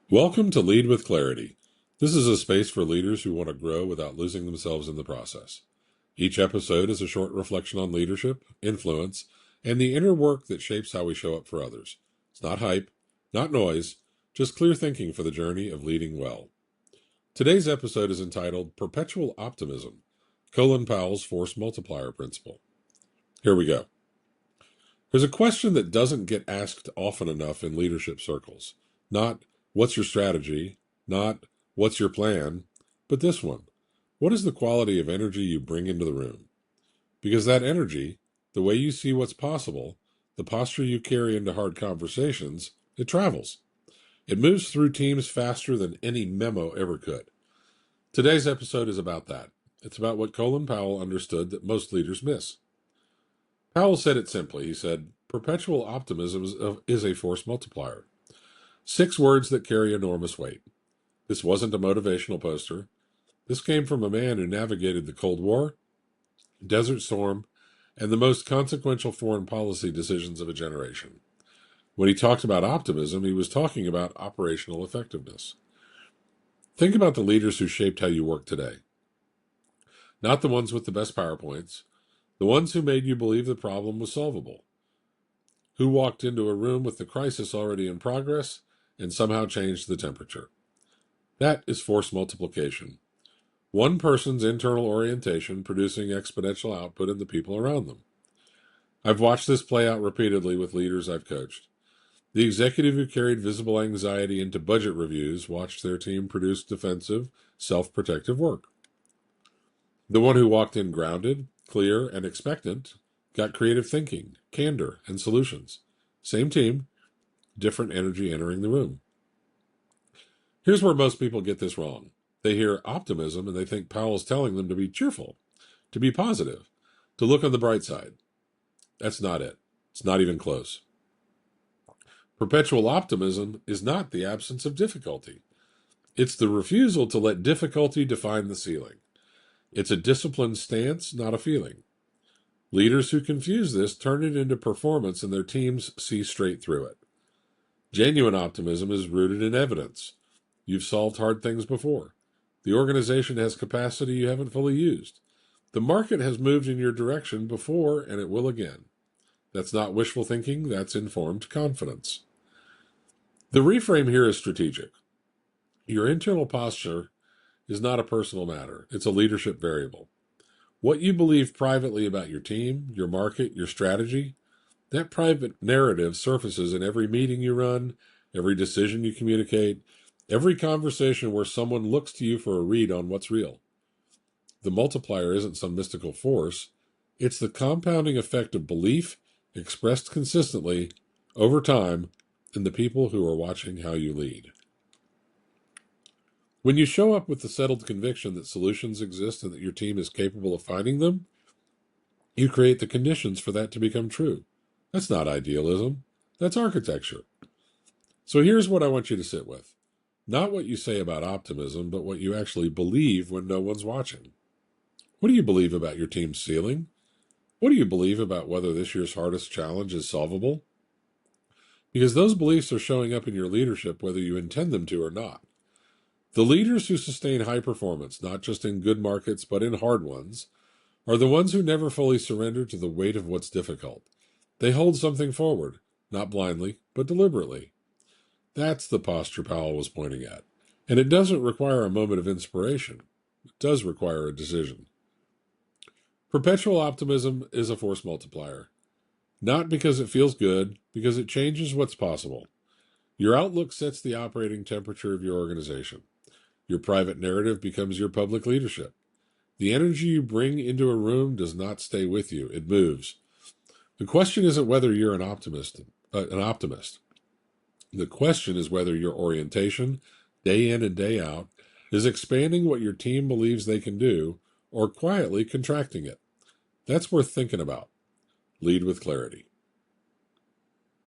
Welcome to Lead with Clarity. This is a space for leaders who want to grow without losing themselves in the process. Each episode is a short reflection on leadership, influence, and the inner work that shapes how we show up for others. It's not hype, not noise, just clear thinking for the journey of leading well. Today's episode is entitled Perpetual Optimism, Colin Powell's Force Multiplier Principle. Here we go. There's a question that doesn't get asked often enough in leadership circles. Not, what's your strategy? Not, what's your plan? But this one, what is the quality of energy you bring into the room? Because that energy, the way you see what's possible, the posture you carry into hard conversations, it travels. It moves through teams faster than any memo ever could. Today's episode is about that. It's about what Colin Powell understood that most leaders miss. Powell said it simply. He said, perpetual optimism is a force multiplier. 6 words that carry enormous weight. This wasn't a motivational poster. This came from a man who navigated the Cold War, Desert Storm, and the most consequential foreign policy decisions of a generation. When he talked about optimism, he was talking about operational effectiveness. Think about the leaders who shaped how you work today. Not the ones with the best PowerPoints, the ones who made you believe the problem was solvable, who walked into a room with the crisis already in progress and somehow changed the temperature. That is force multiplication. One person's internal orientation producing exponential output in the people around them. I've watched this play out repeatedly with leaders I've coached. The executive who carried visible anxiety into budget reviews watched their team produce defensive, self-protective work. The one who walked in grounded, clear, and expectant got creative thinking, candor, and solutions. Same team, different energy entering the room. Here's where most people get this wrong. They hear optimism and they think Powell's telling them to be cheerful, to be positive, to look on the bright side. That's not it. It's not even close. Perpetual optimism is not the absence of difficulty. It's the refusal to let difficulty define the ceiling. It's a disciplined stance, not a feeling. Leaders who confuse this turn it into performance and their teams see straight through it. Genuine optimism is rooted in evidence. You've solved hard things before. The organization has capacity you haven't fully used. The market has moved in your direction before, and it will again. That's not wishful thinking, that's informed confidence. The reframe here is strategic. Your internal posture is not a personal matter. It's a leadership variable. What you believe privately about your team, your market, your strategy, that private narrative surfaces in every meeting you run, every decision you communicate, every conversation where someone looks to you for a read on what's real. The multiplier isn't some mystical force. It's the compounding effect of belief expressed consistently over time in the people who are watching how you lead. When you show up with the settled conviction that solutions exist and that your team is capable of finding them, you create the conditions for that to become true. That's not idealism. That's architecture. So here's what I want you to sit with. Not what you say about optimism, but what you actually believe when no one's watching. What do you believe about your team's ceiling? What do you believe about whether this year's hardest challenge is solvable? Because those beliefs are showing up in your leadership whether you intend them to or not. The leaders who sustain high performance, not just in good markets, but in hard ones, are the ones who never fully surrender to the weight of what's difficult. They hold something forward, not blindly, but deliberately. That's the posture Powell was pointing at. And it doesn't require a moment of inspiration. It does require a decision. Perpetual optimism is a force multiplier. Not because it feels good, because it changes what's possible. Your outlook sets the operating temperature of your organization. Your private narrative becomes your public leadership. The energy you bring into a room does not stay with you. It moves. The question isn't whether you're an optimist. The question is whether your orientation, day in and day out, is expanding what your team believes they can do or quietly contracting it. That's worth thinking about. Lead with clarity.